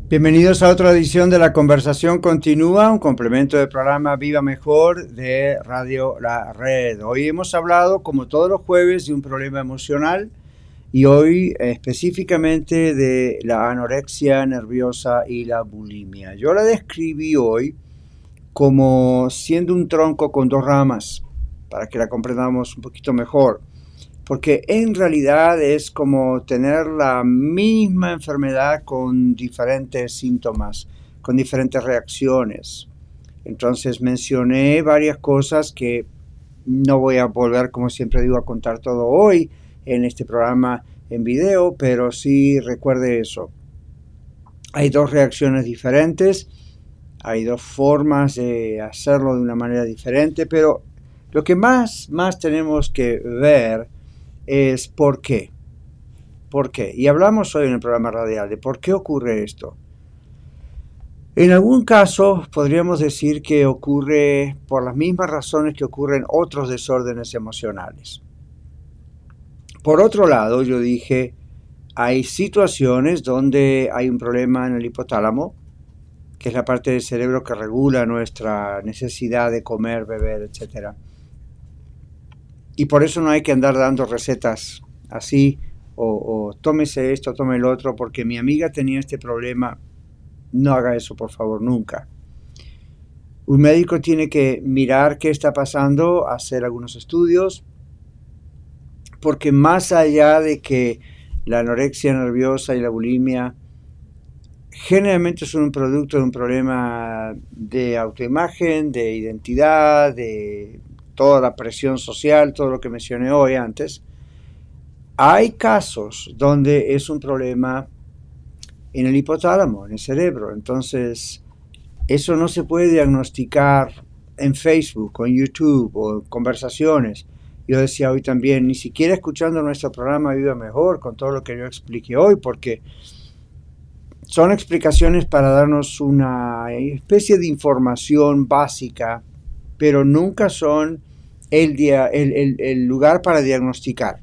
Bienvenidos a otra edición de La Conversación Continúa, un complemento del programa Viva Mejor de Radio La Red. Hoy hemos hablado, como todos los jueves, de un problema emocional y hoy específicamente de la anorexia nerviosa y la bulimia. Yo la describí hoy como siendo un tronco con dos ramas, para que la comprendamos un poquito mejor. Porque en realidad es como tener la misma enfermedad con diferentes síntomas, con diferentes reacciones. Entonces mencioné varias cosas que no voy a volver, como siempre digo, a contar todo hoy en este programa en video, pero sí recuerde eso. Hay dos reacciones diferentes, hay dos formas de hacerlo de una manera diferente, pero lo que más tenemos que ver es por qué. ¿Por qué? Y hablamos hoy en el programa radial de por qué ocurre esto. En algún caso podríamos decir que ocurre por las mismas razones que ocurren otros desórdenes emocionales. Por otro lado, yo dije, hay situaciones donde hay un problema en el hipotálamo, que es la parte del cerebro que regula nuestra necesidad de comer, beber, etc. Y por eso no hay que andar dando recetas así, o tómese esto, tome el otro, porque mi amiga tenía este problema. No haga eso, por favor, nunca. Un médico tiene que mirar qué está pasando, hacer algunos estudios, porque más allá de que la anorexia nerviosa y la bulimia generalmente son un producto de un problema de autoimagen, de identidad, de toda la presión social, todo lo que mencioné hoy antes, hay casos donde es un problema en el hipotálamo, en el cerebro. Entonces, eso no se puede diagnosticar en Facebook o en YouTube o en conversaciones. Yo decía hoy también, ni siquiera escuchando nuestro programa Viva Mejor, con todo lo que yo expliqué hoy, porque son explicaciones para darnos una especie de información básica, pero nunca son el lugar para diagnosticar.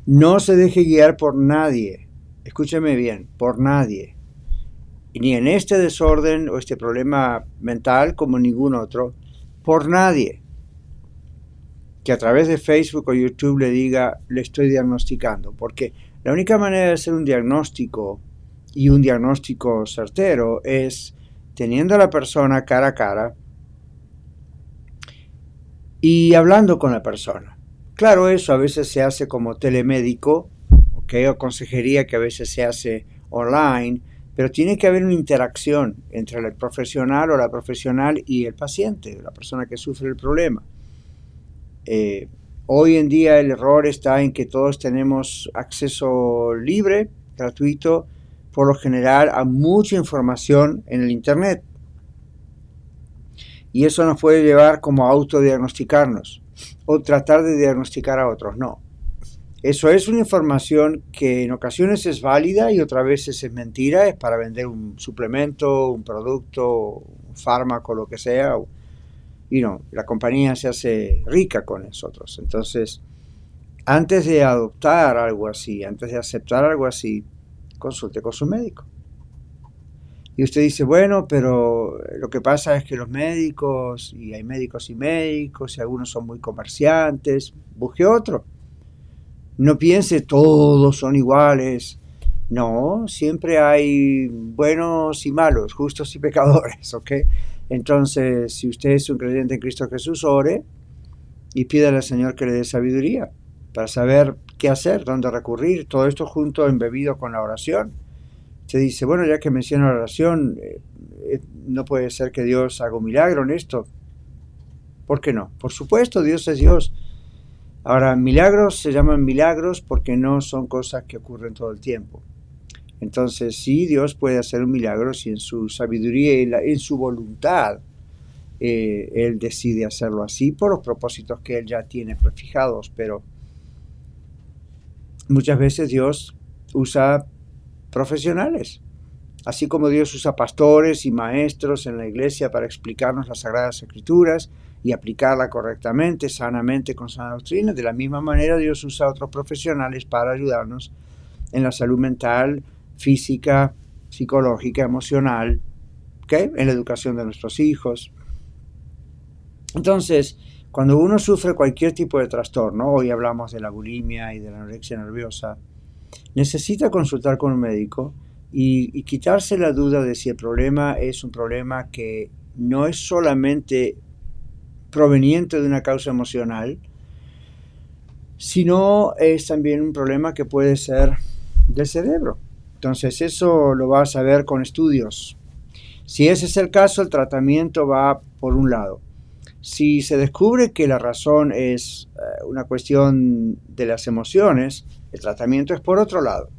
No se deje guiar por nadie, escúcheme bien, por nadie, ni en este desorden o este problema mental como en ningún otro, por nadie que a través de Facebook o YouTube le diga, le estoy diagnosticando, porque la única manera de hacer un diagnóstico y un diagnóstico certero es teniendo a la persona cara a cara y hablando con la persona. Claro, eso a veces se hace como telemédico, ¿okay? O consejería que a veces se hace online, pero tiene que haber una interacción entre el profesional o la profesional y el paciente, la persona que sufre el problema. Hoy en día el error está en que todos tenemos acceso libre, gratuito, por lo general a mucha información en el internet. Y eso nos puede llevar como a autodiagnosticarnos o tratar de diagnosticar a otros. No. Eso es una información que en ocasiones es válida y otras veces es mentira, es para vender un suplemento, un producto, un fármaco, lo que sea. Y no, la compañía se hace rica con nosotros. Entonces, antes de adoptar algo así, antes de aceptar algo así, consulte con su médico. Y usted dice, bueno, pero lo que pasa es que los médicos, y hay médicos, y algunos son muy comerciantes, busque otro. No piense todos son iguales. No, siempre hay buenos y malos, justos y pecadores, ¿ok? Entonces, si usted es un creyente en Cristo Jesús, ore y pídale al Señor que le dé sabiduría para saber qué hacer, dónde recurrir, todo esto junto, embebido con la oración. Se dice, bueno, ya que menciona la oración, no puede ser que Dios haga un milagro en esto. ¿Por qué no? Por supuesto, Dios es Dios. Ahora, milagros se llaman milagros porque no son cosas que ocurren todo el tiempo. Entonces, sí, Dios puede hacer un milagro si en su sabiduría y en su voluntad Él decide hacerlo así por los propósitos que Él ya tiene prefijados. Pero muchas veces Dios usa profesionales, así como Dios usa pastores y maestros en la iglesia para explicarnos las Sagradas Escrituras y aplicarla correctamente, sanamente, con sana doctrina. De la misma manera Dios usa a otros profesionales para ayudarnos en la salud mental, física, psicológica, emocional, ¿ok? En la educación de nuestros hijos. Entonces, cuando uno sufre cualquier tipo de trastorno, hoy hablamos de la bulimia y de la anorexia nerviosa, necesita consultar con un médico y quitarse la duda de si el problema es un problema que no es solamente proveniente de una causa emocional, sino es también un problema que puede ser del cerebro. Entonces eso lo vas a ver con estudios. Si ese es el caso, el tratamiento va por un lado. Si se descubre que la razón es una cuestión de las emociones, el tratamiento es por otro lado.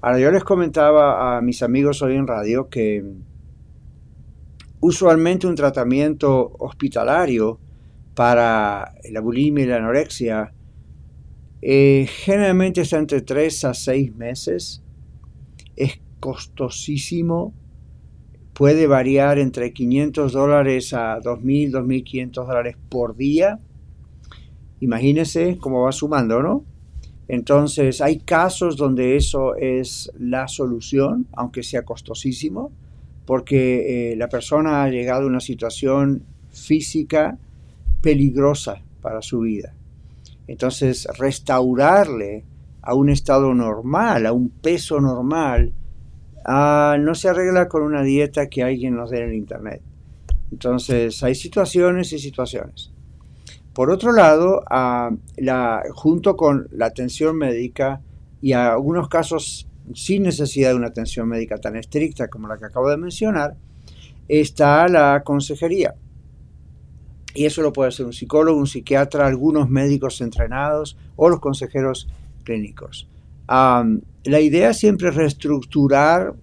Ahora, yo les comentaba a mis amigos hoy en radio que usualmente un tratamiento hospitalario para la bulimia y la anorexia generalmente está entre 3 a 6 meses. Es costosísimo. Puede variar entre $500 a $2,000, $2,500 por día. Imagínense cómo va sumando, ¿no? Entonces, hay casos donde eso es la solución, aunque sea costosísimo, porque la persona ha llegado a una situación física peligrosa para su vida. Entonces, restaurarle a un estado normal, a un peso normal, no se arregla con una dieta que alguien nos dé en el internet. Entonces, hay situaciones y situaciones. Por otro lado, junto con la atención médica y algunos casos sin necesidad de una atención médica tan estricta como la que acabo de mencionar, está la consejería. Y eso lo puede hacer un psicólogo, un psiquiatra, algunos médicos entrenados o los consejeros clínicos. La idea siempre es reestructurar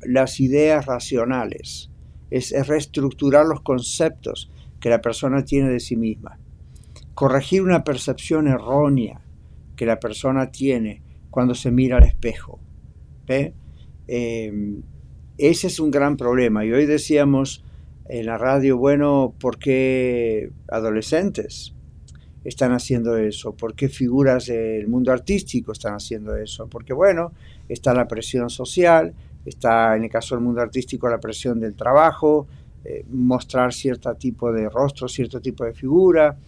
las ideas racionales, es reestructurar los conceptos que la persona tiene de sí misma. Corregir una percepción errónea que la persona tiene cuando se mira al espejo. ¿Ve? Ese es un gran problema. Y hoy decíamos en la radio, bueno, ¿por qué adolescentes están haciendo eso? ¿Por qué figuras del mundo artístico están haciendo eso? Porque, bueno, está la presión social, está en el caso del mundo artístico la presión del trabajo, mostrar cierto tipo de rostro, cierto tipo de figura.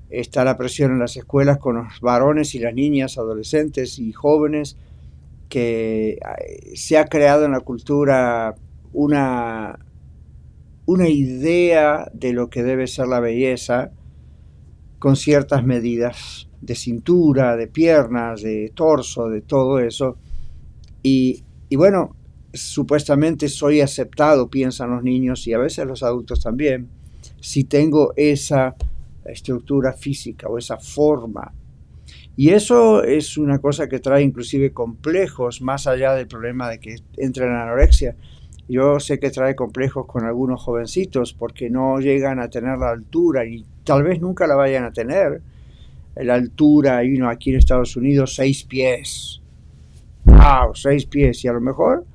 Está la presión en las escuelas con los varones y las niñas, adolescentes y jóvenes, que se ha creado en la cultura una idea de lo que debe ser la belleza con ciertas medidas de cintura, de piernas, de torso, de todo eso. Y bueno, supuestamente soy aceptado, piensan los niños y a veces los adultos también, si tengo esa estructura física o esa forma. Y eso es una cosa que trae inclusive complejos más allá del problema de que entre en anorexia. Yo sé que trae complejos con algunos jovencitos porque no llegan a tener la altura y tal vez nunca la vayan a tener. La altura, aquí en Estados Unidos, 6 pies. ¡Wow! 6 pies. Y a lo mejor,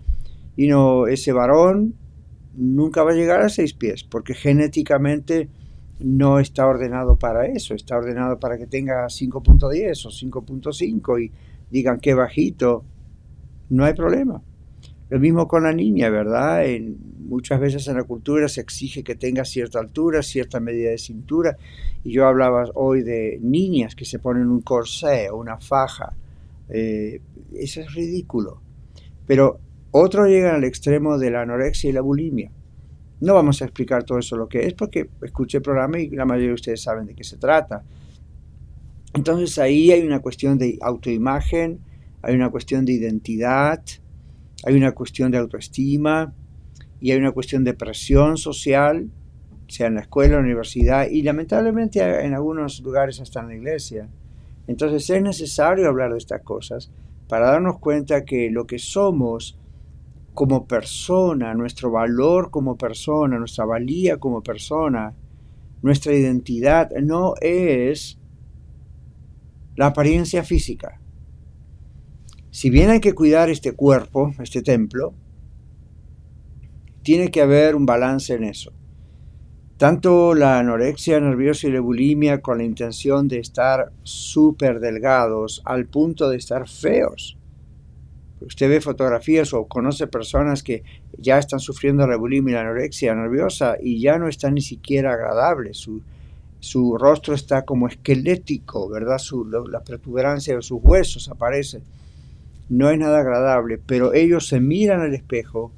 ese varón nunca va a llegar a 6 pies porque genéticamente no está ordenado para eso, está ordenado para que tenga 5.10 o 5.5 y digan qué bajito, no hay problema. Lo mismo con la niña, ¿verdad? Muchas veces en la cultura se exige que tenga cierta altura, cierta medida de cintura, y yo hablaba hoy de niñas que se ponen un corsé o una faja. Eso es ridículo. Pero otros llegan al extremo de la anorexia y la bulimia. No vamos a explicar todo eso lo que es porque escuché el programa y la mayoría de ustedes saben de qué se trata. Entonces ahí hay una cuestión de autoimagen, hay una cuestión de identidad, hay una cuestión de autoestima y hay una cuestión de presión social, sea en la escuela, en la universidad y lamentablemente en algunos lugares hasta en la iglesia. Entonces es necesario hablar de estas cosas para darnos cuenta que lo que somos como persona, nuestro valor como persona, nuestra valía como persona, nuestra identidad no es la apariencia física. Si bien hay que cuidar este cuerpo, este templo, tiene que haber un balance en eso. Tanto la anorexia nerviosa y la bulimia con la intención de estar súper delgados al punto de estar feos. Usted ve fotografías o conoce personas que ya están sufriendo la bulimia y la anorexia nerviosa y ya no está ni siquiera agradable. Su rostro está como esquelético, ¿verdad? La protuberancia de sus huesos aparece. No es nada agradable, pero ellos se miran al espejo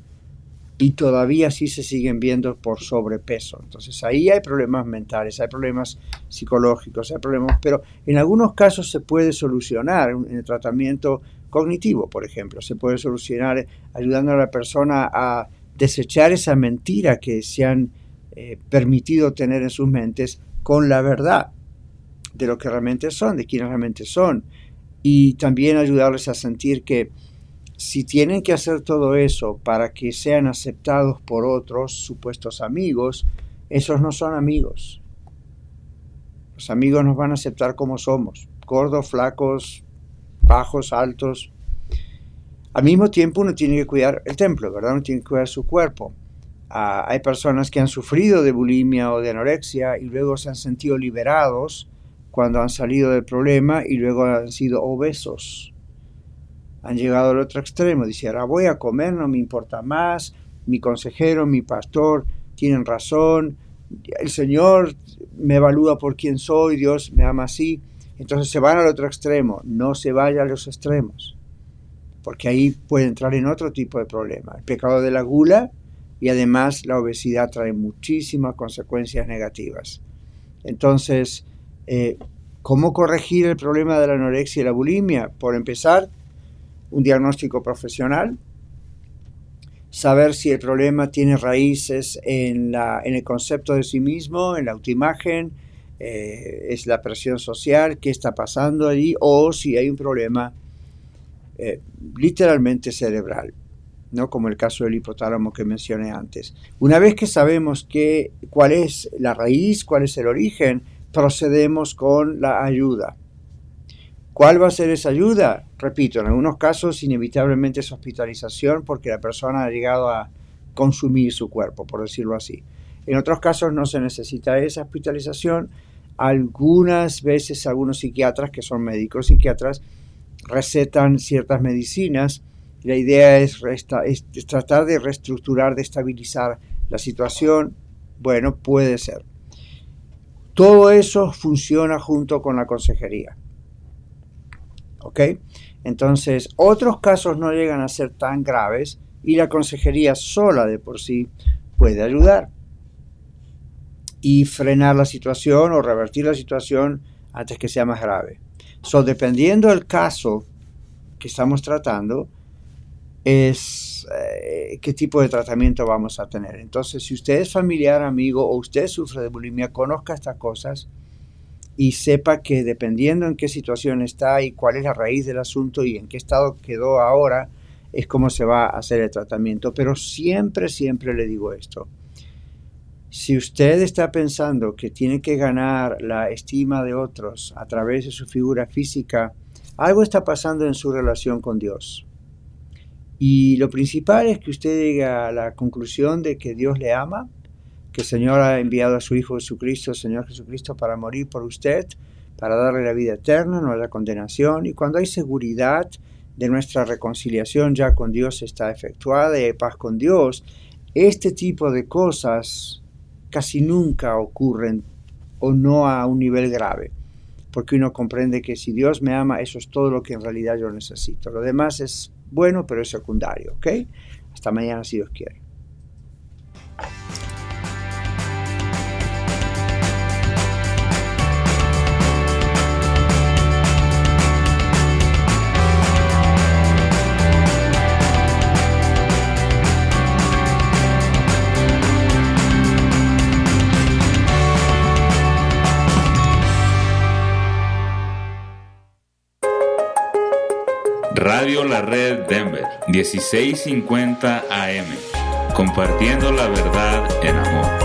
y todavía sí se siguen viendo por sobrepeso. Entonces ahí hay problemas mentales, hay problemas psicológicos, hay problemas, pero en algunos casos se puede solucionar en el tratamiento cognitivo, por ejemplo. Se puede solucionar ayudando a la persona a desechar esa mentira que se han permitido tener en sus mentes con la verdad de lo que realmente son, de quiénes realmente son. Y también ayudarles a sentir que si tienen que hacer todo eso para que sean aceptados por otros supuestos amigos, esos no son amigos. Los amigos nos van a aceptar como somos, gordos, flacos, bajos, altos. Al mismo tiempo uno tiene que cuidar el templo, ¿verdad? Uno tiene que cuidar su cuerpo. Hay personas que han sufrido de bulimia o de anorexia y luego se han sentido liberados cuando han salido del problema y luego han sido obesos. Han llegado al otro extremo, dice, ahora voy a comer, no me importa más, mi consejero, mi pastor tienen razón, el Señor me evalúa por quién soy, Dios me ama así. Entonces se van al otro extremo, no se vaya a los extremos, porque ahí puede entrar en otro tipo de problema. El pecado de la gula y además la obesidad trae muchísimas consecuencias negativas. Entonces, ¿cómo corregir el problema de la anorexia y la bulimia? Por empezar, un diagnóstico profesional, saber si el problema tiene raíces en el concepto de sí mismo, en la autoimagen, es la presión social, qué está pasando allí, o si hay un problema literalmente cerebral, ¿no? Como el caso del hipotálamo que mencioné antes. Una vez que sabemos cuál es la raíz, cuál es el origen, procedemos con la ayuda. ¿Cuál va a ser esa ayuda? Repito, en algunos casos inevitablemente es hospitalización porque la persona ha llegado a consumir su cuerpo, por decirlo así. En otros casos no se necesita esa hospitalización. Algunas veces algunos psiquiatras, que son médicos psiquiatras, recetan ciertas medicinas. La idea es tratar de reestructurar, de estabilizar la situación. Bueno, puede ser. Todo eso funciona junto con la consejería. ¿Ok? Entonces, otros casos no llegan a ser tan graves y la consejería sola de por sí puede ayudar y frenar la situación o revertir la situación antes que sea más grave. Dependiendo del caso que estamos tratando, es qué tipo de tratamiento vamos a tener. Entonces, si usted es familiar, amigo o usted sufre de bulimia, conozca estas cosas y sepa que dependiendo en qué situación está y cuál es la raíz del asunto y en qué estado quedó ahora, es cómo se va a hacer el tratamiento. Pero siempre le digo esto. Si usted está pensando que tiene que ganar la estima de otros a través de su figura física, algo está pasando en su relación con Dios. Y lo principal es que usted llegue a la conclusión de que Dios le ama, que el Señor ha enviado a su Hijo Jesucristo, el Señor Jesucristo, para morir por usted, para darle la vida eterna, no la condenación. Y cuando hay seguridad de nuestra reconciliación ya con Dios está efectuada y hay paz con Dios, este tipo de cosas casi nunca ocurren o no a un nivel grave, porque uno comprende que si Dios me ama, eso es todo lo que en realidad yo necesito. Lo demás es bueno, pero es secundario, ¿ok? Hasta mañana si Dios quiere. Radio La Red Denver, 1650 AM, compartiendo la verdad en amor.